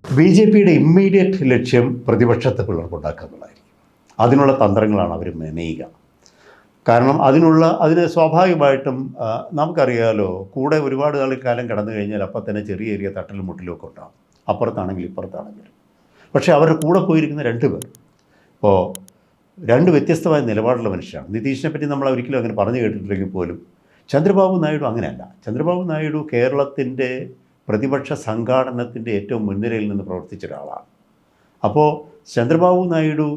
B J പിയുടെ immediate ലക്ഷ്യം പ്രതിപക്ഷത്തെ പിളർപ്പുണ്ടാക്കുക എന്നുള്ളതായിരിക്കും. അതിനുള്ള തന്ത്രങ്ങളാണ് അവർ മെനയുക. കാരണം അതിന് സ്വാഭാവികമായിട്ടും നമുക്കറിയാമല്ലോ, കൂടെ ഒരുപാട് കാലം കടന്നു കഴിഞ്ഞാൽ അപ്പം തന്നെ ചെറിയ തട്ടലും മുട്ടലും ഒക്കെ ഉണ്ടാകും, അപ്പുറത്താണെങ്കിലും ഇപ്പുറത്താണെങ്കിലും. പക്ഷേ അവരുടെ കൂടെ പോയിരിക്കുന്ന രണ്ട് പേർ ഇപ്പോൾ രണ്ട് വ്യത്യസ്തമായ നിലപാടുള്ള മനുഷ്യരാണ്. നിതീഷിനെ പറ്റി നമ്മൾ ഒരിക്കലും അങ്ങനെ പറഞ്ഞു കേട്ടിട്ടില്ലെങ്കിൽ പോലും ചന്ദ്രബാബു നായിഡു അങ്ങനെയല്ല. ചന്ദ്രബാബു നായിഡു കേരളത്തിൻ്റെ പ്രതിപക്ഷ സംഘാടനത്തിൻ്റെ ഏറ്റവും മുൻനിരയിൽ നിന്ന് പ്രവർത്തിച്ച ഒരാളാണ്. അപ്പോൾ ചന്ദ്രബാബു നായിഡു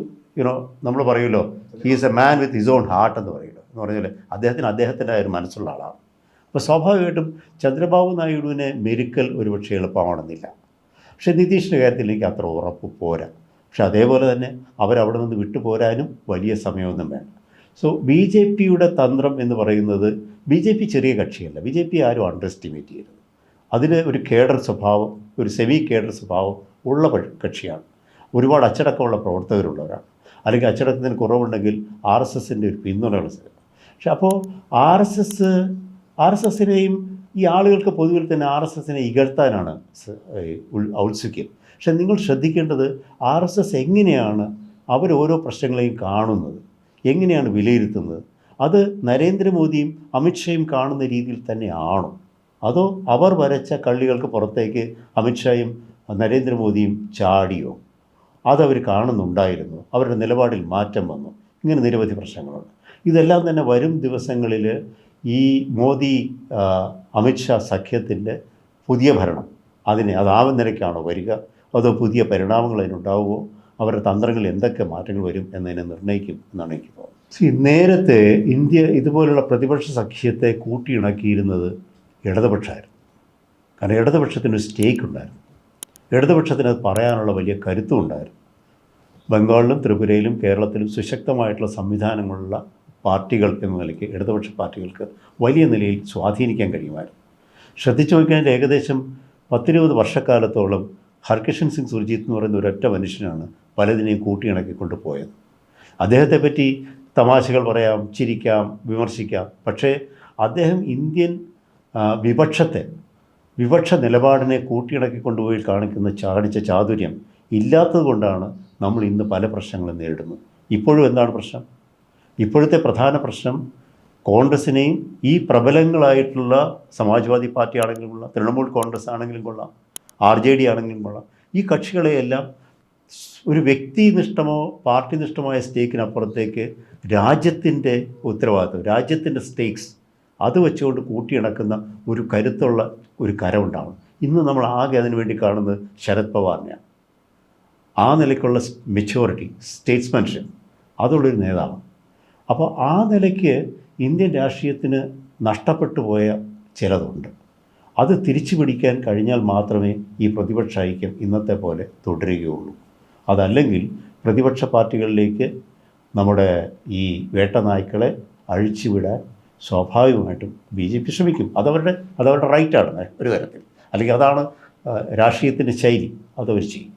നമ്മൾ പറയുമല്ലോ, he is a man with his own heart എന്ന് പറയുമല്ലോ. എന്ന് പറഞ്ഞാൽ അദ്ദേഹത്തിൻ്റെ ഒരു മനസ്സുള്ള ആളാണ്. അപ്പോൾ സ്വാഭാവികമായിട്ടും ചന്ദ്രബാബു നായിഡുവിനെ മെരുക്കൽ ഒരുപക്ഷെ എളുപ്പമാണെന്നില്ല. പക്ഷേ നിതീഷിൻ്റെ കാര്യത്തിൽ എനിക്ക് അത്ര ഉറപ്പ് പോരാ. പക്ഷെ അതേപോലെ തന്നെ അവരവിടെ നിന്ന് വിട്ടുപോരാനും വലിയ സമയമൊന്നും വേണ്ട. സോ ബി ജെ പിയുടെ തന്ത്രം എന്ന് പറയുന്നത്, ബി ജെ പി ചെറിയ കക്ഷിയല്ല. ബി ജെ പി ആരും അണ്ടർ എസ്റ്റിമേറ്റ് ചെയ്യരുത്. അതിന് ഒരു കേഡർ സ്വഭാവം, ഒരു സെമി കേഡർ സ്വഭാവം ഉള്ള കക്ഷിയാണ്. ഒരുപാട് അച്ചടക്കമുള്ള പ്രവർത്തകരുള്ളവരാണ്. അല്ലെങ്കിൽ അച്ചടക്കത്തിന് കുറവുണ്ടെങ്കിൽ ആർ എസ് എസിൻ്റെ ഒരു പിന്തുണയുള്ള സ്ഥലം. പക്ഷെ അപ്പോൾ ആർ എസ് എസിനെയും ഈ ആളുകൾക്ക് പൊതുവിൽ തന്നെ ആർ എസ് എസിനെ ഇകഴ്ത്താനാണ് ഔത്സുക്യം. പക്ഷെ നിങ്ങൾ ശ്രദ്ധിക്കേണ്ടത് ആർ എസ് എസ് എങ്ങനെയാണ് അവരോരോ പ്രശ്നങ്ങളെയും കാണുന്നത്, എങ്ങനെയാണ് വിലയിരുത്തുന്നത്. അത് നരേന്ദ്രമോദിയും അമിത്ഷായും കാണുന്ന രീതിയിൽ തന്നെയാണോ, അതോ അവർ വരച്ച കള്ളികൾക്ക് പുറത്തേക്ക് അമിത്ഷായും നരേന്ദ്രമോദിയും ചാടിയോ? അതവർ കാണുന്നുണ്ടായിരുന്നു, അവരുടെ നിലപാടിൽ മാറ്റം വന്നു. ഇങ്ങനെ നിരവധി പ്രശ്നങ്ങളുണ്ട്. ഇതെല്ലാം തന്നെ വരും ദിവസങ്ങളിൽ ഈ മോദി അമിത്ഷാ സഖ്യത്തിൻ്റെ പുതിയ ഭരണം അതാവുന്ന നിലയ്ക്കാണോ വരിക, അതോ പുതിയ പരിണാമങ്ങൾ അതിനുണ്ടാവുമോ, അവരുടെ തന്ത്രങ്ങളിൽ എന്തൊക്കെ മാറ്റങ്ങൾ വരും എന്നതിനെ നിർണ്ണയിക്കും എന്നാണ് എനിക്ക് തോന്നുന്നത്. നേരത്തെ ഇന്ത്യ ഇതുപോലുള്ള പ്രതിപക്ഷ സഖ്യത്തെ കൂട്ടിയിണക്കിയിരുന്നത് ഇടതുപക്ഷമായിരുന്നു. കാരണം ഇടതുപക്ഷത്തിനൊരു സ്റ്റേക്ക് ഉണ്ടായിരുന്നു. ഇടതുപക്ഷത്തിന് അത് പറയാനുള്ള വലിയ കരുത്തും ഉണ്ടായിരുന്നു. ബംഗാളിലും ത്രിപുരയിലും കേരളത്തിലും സുശക്തമായിട്ടുള്ള സംവിധാനങ്ങളുള്ള പാർട്ടികൾ എന്ന നിലയ്ക്ക് ഇടതുപക്ഷ പാർട്ടികൾക്ക് വലിയ നിലയിൽ സ്വാധീനിക്കാൻ കഴിയുമായിരുന്നു. ശ്രദ്ധിച്ചു നോക്കിയാൽ ഏകദേശം 10-20 വർഷക്കാലത്തോളം ഹർകിഷൻ സിംഗ് സുർജീത് എന്ന് പറയുന്ന ഒരൊറ്റ മനുഷ്യനാണ് പലതിനെയും കൂട്ടിയിണക്കിക്കൊണ്ട് പോയത്. അദ്ദേഹത്തെപ്പറ്റി തമാശകൾ പറയാം, ചിരിക്കാം, വിമർശിക്കാം. പക്ഷേ അദ്ദേഹം ഇന്ത്യൻ വിപക്ഷ നിലപാടിനെ കൂട്ടിയിണക്കിക്കൊണ്ടുപോയി കാണിച്ച ചാതുര്യം ഇല്ലാത്തത് കൊണ്ടാണ് നമ്മൾ ഇന്ന് പല പ്രശ്നങ്ങളും നേരിടുന്നത്. ഇപ്പോഴും എന്താണ് പ്രശ്നം? ഇപ്പോഴത്തെ പ്രധാന പ്രശ്നം കോൺഗ്രസിനെയും ഈ പ്രബലങ്ങളായിട്ടുള്ള സമാജ്വാദി പാർട്ടി ആണെങ്കിലും കൊള്ളാം, തൃണമൂൽ കോൺഗ്രസ് ആണെങ്കിലും കൊള്ളാം, RJD ആണെങ്കിലും കൊള്ളാം, ഈ കക്ഷികളെയെല്ലാം ഒരു വ്യക്തിനിഷ്ഠമോ പാർട്ടി നിഷ്ഠമായ സ്റ്റേക്കിനപ്പുറത്തേക്ക് രാജ്യത്തിൻ്റെ ഉത്തരവാദിത്വം, രാജ്യത്തിൻ്റെ സ്റ്റേക്സ് അത് വെച്ചുകൊണ്ട് കൂട്ടിയിണക്കുന്ന ഒരു കരുത്തുള്ള ഒരു കരമുണ്ടാവണം. ഇന്ന് നമ്മൾ ആകെ അതിനു വേണ്ടി കാണുന്നത് ശരത് പവാറിനെയാണ്. ആ നിലയ്ക്കുള്ള മെച്യൂരിറ്റി, സ്റ്റേറ്റ്സ്മാൻഷിപ്പ് അതുള്ളൊരു നേതാവാണ്. അപ്പോൾ ആ നിലയ്ക്ക് ഇന്ത്യൻ രാഷ്ട്രീയത്തിന് നഷ്ടപ്പെട്ടു പോയ ചിലതുണ്ട്. അത് തിരിച്ചു പിടിക്കാൻ കഴിഞ്ഞാൽ മാത്രമേ ഈ പ്രതിപക്ഷ ഐക്യം ഇന്നത്തെ പോലെ തുടരുകയുള്ളൂ. അതല്ലെങ്കിൽ പ്രതിപക്ഷ പാർട്ടികളിലേക്ക് നമ്മുടെ ഈ വേട്ടനായ്ക്കളെ അഴിച്ചുവിടാൻ സ്വാഭാവികമായിട്ടും BJP ശ്രമിക്കും. അതവരുടെ റൈറ്റാണ് ഒരു തരത്തിൽ. അല്ലെങ്കിൽ അതാണ് രാഷ്ട്രീയത്തിൻ്റെ ശൈലി, അതവർ ചെയ്യും.